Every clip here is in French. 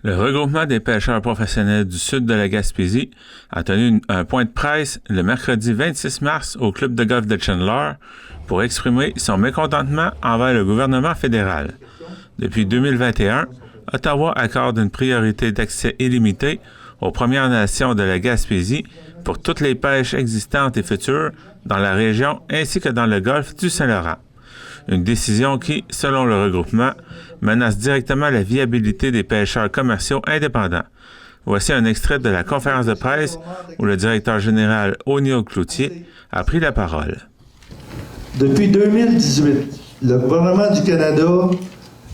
Le regroupement des pêcheurs professionnels du sud de la Gaspésie a tenu un point de presse le mercredi 26 mars au club de golf de Chandler pour exprimer son mécontentement envers le gouvernement fédéral. Depuis 2021, Ottawa accorde une priorité d'accès illimité aux Premières Nations de la Gaspésie pour toutes les pêches existantes et futures dans la région ainsi que dans le golfe du Saint-Laurent. Une décision qui, selon le regroupement, menace directement la viabilité des pêcheurs commerciaux indépendants. Voici un extrait de la conférence de presse où le directeur général O'Neill Cloutier a pris la parole. Depuis 2018, le gouvernement du Canada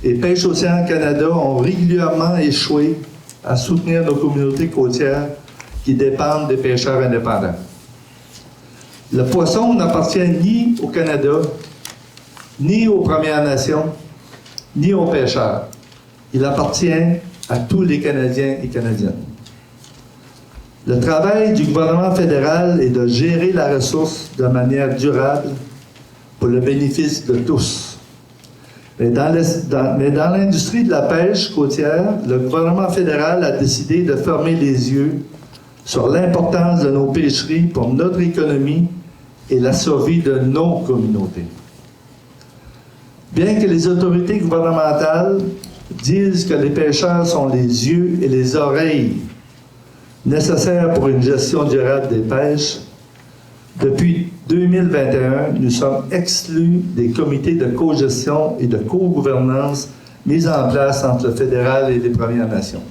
et Pêche Océan Canada ont régulièrement échoué à soutenir nos communautés côtières qui dépendent des pêcheurs indépendants. Le poisson n'appartient ni au Canada, ni aux Premières Nations, ni aux pêcheurs. Il appartient à tous les Canadiens et Canadiennes. Le travail du gouvernement fédéral est de gérer la ressource de manière durable pour le bénéfice de tous. Mais dans l'industrie de la pêche côtière, le gouvernement fédéral a décidé de fermer les yeux sur l'importance de nos pêcheries pour notre économie et la survie de nos communautés. Bien que les autorités gouvernementales disent que les pêcheurs sont les yeux et les oreilles nécessaires pour une gestion durable des pêches, depuis 2021, nous sommes exclus des comités de cogestion et de co-gouvernance mis en place entre le fédéral et les Premières Nations.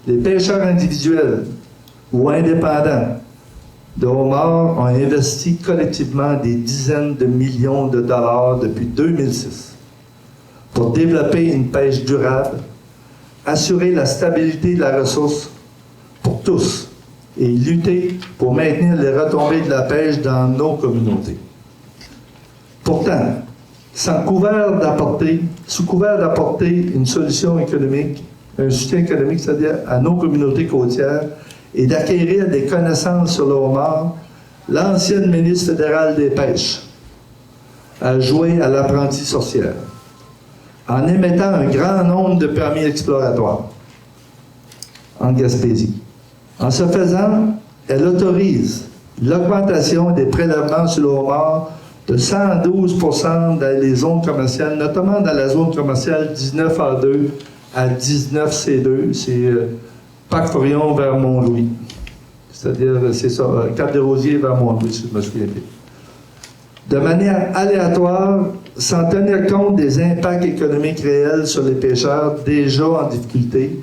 Les pêcheurs individuels ou indépendants de homards ont investi collectivement des dizaines de millions de dollars depuis 2006 pour développer une pêche durable, assurer la stabilité de la ressource pour tous et lutter pour maintenir les retombées de la pêche dans nos communautés. Pourtant, sous couvert d'apporter une solution économique, un soutien économique, c'est-à-dire à nos communautés côtières, et d'acquérir des connaissances sur le homard, l'ancienne ministre fédérale des Pêches a joué à l'apprentie sorcière en émettant un grand nombre de permis exploratoires en Gaspésie. En ce faisant, elle autorise l'augmentation des prélèvements sur le homard de 112 % dans les zones commerciales, notamment dans la zone commerciale 19A2 à 19C2, c'est Parc-Forillon vers Mont-Louis. C'est-à-dire, c'est ça, Cap-des-Rosiers vers Mont-Louis, si je me souviens bien. De manière aléatoire, sans tenir compte des impacts économiques réels sur les pêcheurs déjà en difficulté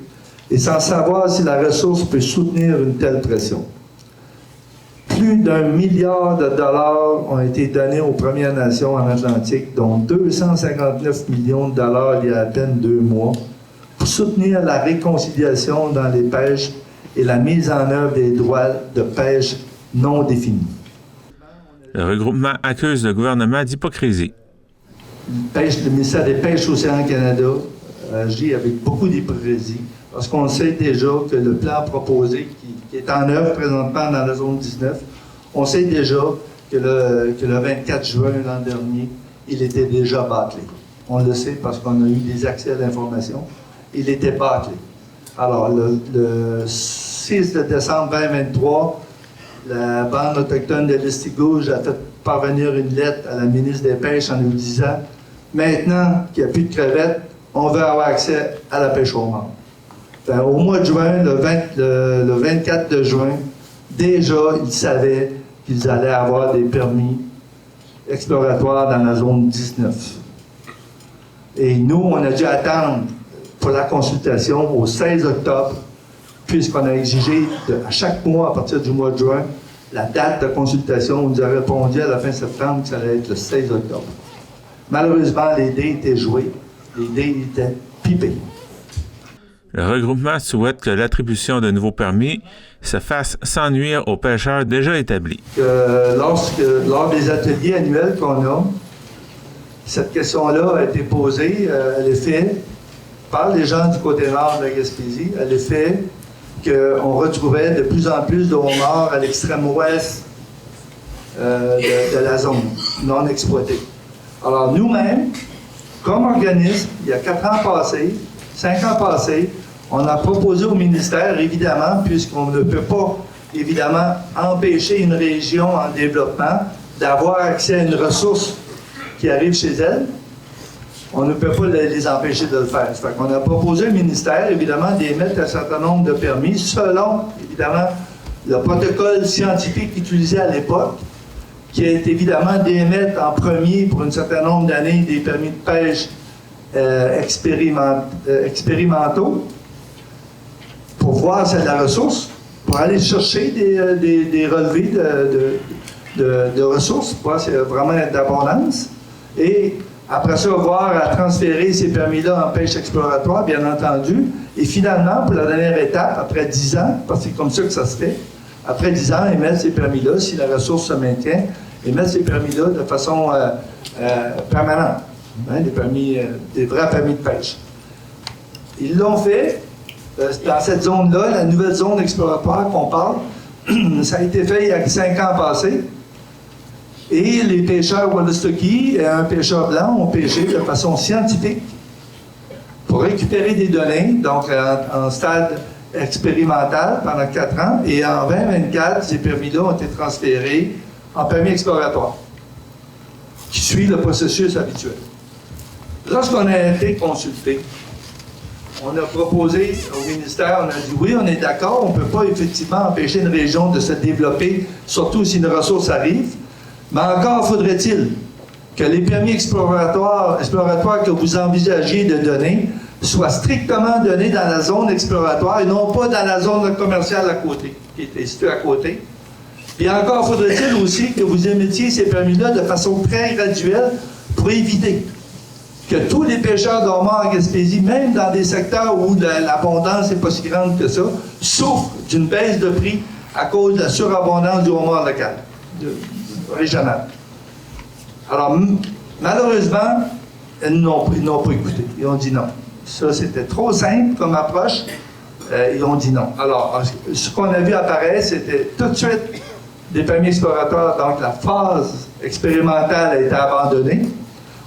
et sans savoir si la ressource peut soutenir une telle pression. Plus d'1 milliard de dollars ont été donnés aux Premières Nations en Atlantique, dont 259 millions de dollars il y a à peine 2 mois, pour soutenir la réconciliation dans les pêches et la mise en œuvre des droits de pêche non définis. Le regroupement accuse le gouvernement d'hypocrisie. Le ministère des Pêches Océan Canada agit avec beaucoup d'hypocrisie parce qu'on sait déjà que le plan proposé qui est en œuvre présentement dans la zone 19, on sait déjà que le 24 juin l'an dernier, il était déjà bâclé. On le sait parce qu'on a eu des accès à l'information. Il était bâclé. Alors, le 6 décembre 2023, la bande autochtone de l'Estigouge a fait parvenir une lettre à la ministre des Pêches en nous disant « Maintenant qu'il n'y a plus de crevettes, on veut avoir accès à la pêche au homard. » Au mois de juin, le 24 de juin, déjà, ils savaient qu'ils allaient avoir des permis exploratoires dans la zone 19. Et nous, on a dû attendre pour la consultation au 16 octobre, puisqu'on a exigé à chaque mois, à partir du mois de juin, la date de consultation. On nous a répondu à la fin septembre que ça allait être le 16 octobre. Malheureusement, les dés étaient joués, les dés étaient pipés. Le regroupement souhaite que l'attribution de nouveaux permis se fasse sans nuire aux pêcheurs déjà établis. Lors des ateliers annuels qu'on a, cette question-là a été posée, elle est faite par les gens du côté nord de la Gaspésie, à l'effet qu'on retrouvait de plus en plus de homards à l'extrême ouest de la zone non exploitée. Alors nous-mêmes, comme organisme, il y a 4 ans passés, 5 ans passés, On a proposé au ministère, évidemment, puisqu'on ne peut pas, évidemment, empêcher une région en développement d'avoir accès à une ressource qui arrive chez elle, on ne peut pas les empêcher de le faire. Ça fait qu'on a proposé au ministère, évidemment, d'émettre un certain nombre de permis selon, évidemment, le protocole scientifique utilisé à l'époque, qui est évidemment d'émettre en premier, pour un certain nombre d'années, des permis de pêche expérimentaux pour voir si c'est de la ressource, pour aller chercher des relevés de ressources, pour voir s'il y a vraiment d'abondance. Et après ça, voir à transférer ces permis-là en pêche exploratoire, bien entendu. Et finalement, pour la dernière étape, après 10 ans, parce que c'est comme ça que ça se fait, après 10 ans, émettre ces permis-là, si la ressource se maintient, émettre ces permis-là de façon permanente. Hein, des vrais permis de pêche. Ils l'ont fait. Dans cette zone-là, la nouvelle zone exploratoire qu'on parle, ça a été fait il y a 5 ans passés. Et les pêcheurs Wolastoqey et un pêcheur blanc ont pêché de façon scientifique pour récupérer des données, donc en stade expérimental pendant 4 ans. Et en 2024, ces permis-là ont été transférés en permis exploratoire, qui suit le processus habituel. Lorsqu'on a été consulté, on a proposé au ministère, on a dit oui, on est d'accord, on ne peut pas effectivement empêcher une région de se développer, surtout si une ressource arrive, mais encore faudrait-il que les permis exploratoires que vous envisagiez de donner soient strictement donnés dans la zone exploratoire et non pas dans la zone commerciale à côté, qui était située à côté. Et encore faudrait-il aussi que vous émettiez ces permis-là de façon très graduelle pour éviter que tous les pêcheurs dormants en Gaspésie, même dans des secteurs où l'abondance n'est pas si grande que ça, souffrent d'une baisse de prix à cause de la surabondance du homard local, régional. Alors, malheureusement, ils n'ont pas écouté. Ils ont dit non. Ça, c'était trop simple comme approche. Ils ont dit non. Alors, ce qu'on a vu apparaître, c'était tout de suite des permis exploratoires. Donc, la phase expérimentale a été abandonnée.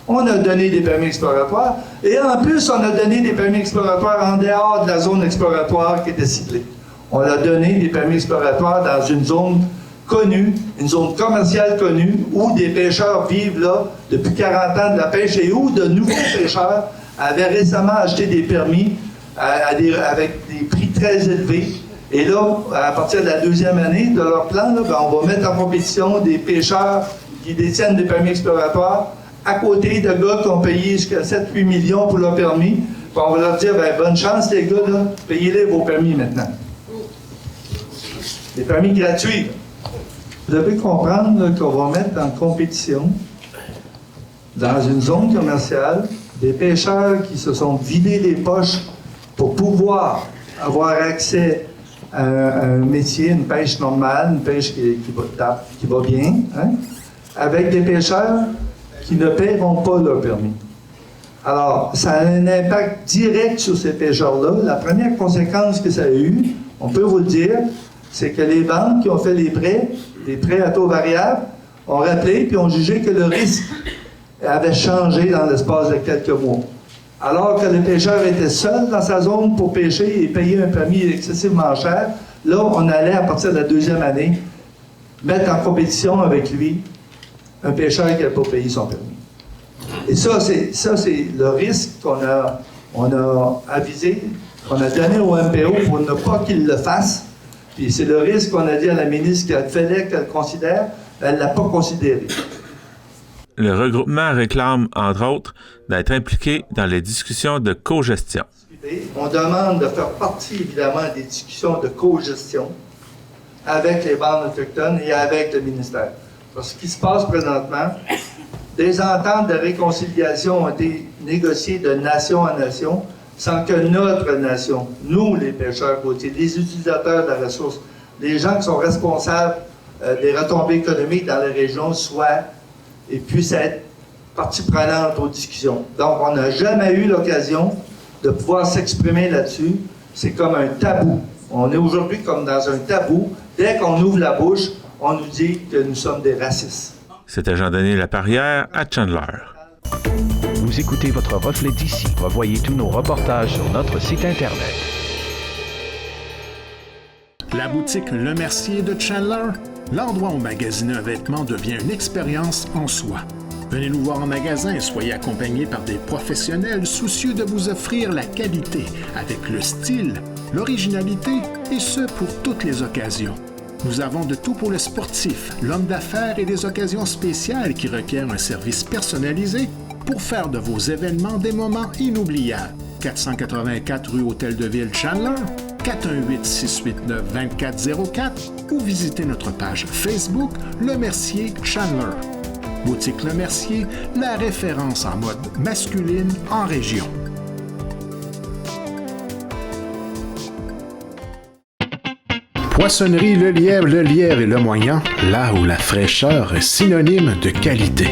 On a donné des permis exploratoires. Et en plus, on a donné des permis exploratoires en dehors de la zone exploratoire qui était ciblée. On a donné des permis exploratoires dans une zone connue, une zone commerciale connue, où des pêcheurs vivent là depuis 40 ans de la pêche et où de nouveaux pêcheurs avaient récemment acheté des permis avec des prix très élevés. Et là, à partir de la 2e année de leur plan, là, on va mettre en compétition des pêcheurs qui détiennent des permis exploratoires à côté de gars qui ont payé jusqu'à 7-8 millions pour leur permis. Puis on va leur dire, bonne chance les gars, là, payez-les vos permis maintenant. Des permis gratuits. Vous devez comprendre là, qu'on va mettre en compétition, dans une zone commerciale, des pêcheurs qui se sont vidés les poches pour pouvoir avoir accès à un métier, une pêche normale, une pêche qui va bien, hein, avec des pêcheurs qui ne paieront pas leur permis. Alors, ça a un impact direct sur ces pêcheurs-là. La première conséquence que ça a eu, on peut vous le dire, c'est que les banques qui ont fait les prêts à taux variables, ont rappelé puis ont jugé que le risque avait changé dans l'espace de quelques mois. Alors que le pêcheur était seul dans sa zone pour pêcher et payer un permis excessivement cher, là, on allait, à partir de la 2e année, mettre en compétition avec lui un pêcheur qui n'a pas payé son permis. Et ça, c'est le risque qu'on a avisé, qu'on a donné au MPO pour ne pas qu'il le fasse. Puis c'est le risque qu'on a dit à la ministre qu'il fallait qu'elle considère, elle ne l'a pas considéré. Le regroupement réclame, entre autres, d'être impliqué dans les discussions de cogestion. On demande de faire partie, évidemment, des discussions de cogestion avec les bandes autochtones et avec le ministère. Parce que ce qui se passe présentement, des ententes de réconciliation ont été négociées de nation en nation sans que notre nation, nous les pêcheurs côtiers, les utilisateurs de la ressource, les gens qui sont responsables des retombées économiques dans la région et puissent être partie prenante aux discussions. Donc, on n'a jamais eu l'occasion de pouvoir s'exprimer là-dessus. C'est comme un tabou. On est aujourd'hui comme dans un tabou. Dès qu'on ouvre la bouche, on nous dit que nous sommes des racistes. C'était Jean-Denis Laparrière à Chandler. Vous écoutez votre reflet d'ici. Revoyez tous nos reportages sur notre site Internet. La boutique Le Mercier de Chandler, l'endroit où magasiner un vêtement devient une expérience en soi. Venez nous voir en magasin et soyez accompagnés par des professionnels soucieux de vous offrir la qualité avec le style, l'originalité et ce pour toutes les occasions. Nous avons de tout pour le sportif, l'homme d'affaires et des occasions spéciales qui requièrent un service personnalisé pour faire de vos événements des moments inoubliables. 484 rue Hôtel de Ville Chandler, 418-689-2404 ou visitez notre page Facebook Le Mercier Chandler. Boutique Le Mercier, la référence en mode masculine en région. Poissonnerie Le Lièvre et Le Moyant, là où la fraîcheur est synonyme de qualité.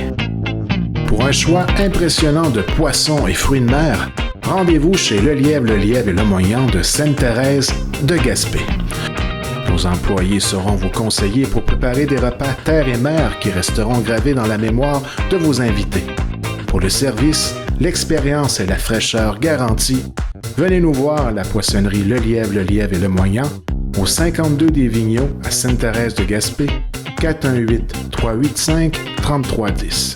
Pour un choix impressionnant de poissons et fruits de mer, rendez-vous chez Le Lièvre et Le Moyant de Sainte-Thérèse de Gaspé. Nos employés sauront vous conseiller pour préparer des repas terre et mer qui resteront gravés dans la mémoire de vos invités. Pour le service, l'expérience et la fraîcheur garantie, venez nous voir à la poissonnerie Le Lièvre et Le Moyant, au 52 des Vigneaux à Sainte-Thérèse de Gaspé, 418-385-3310.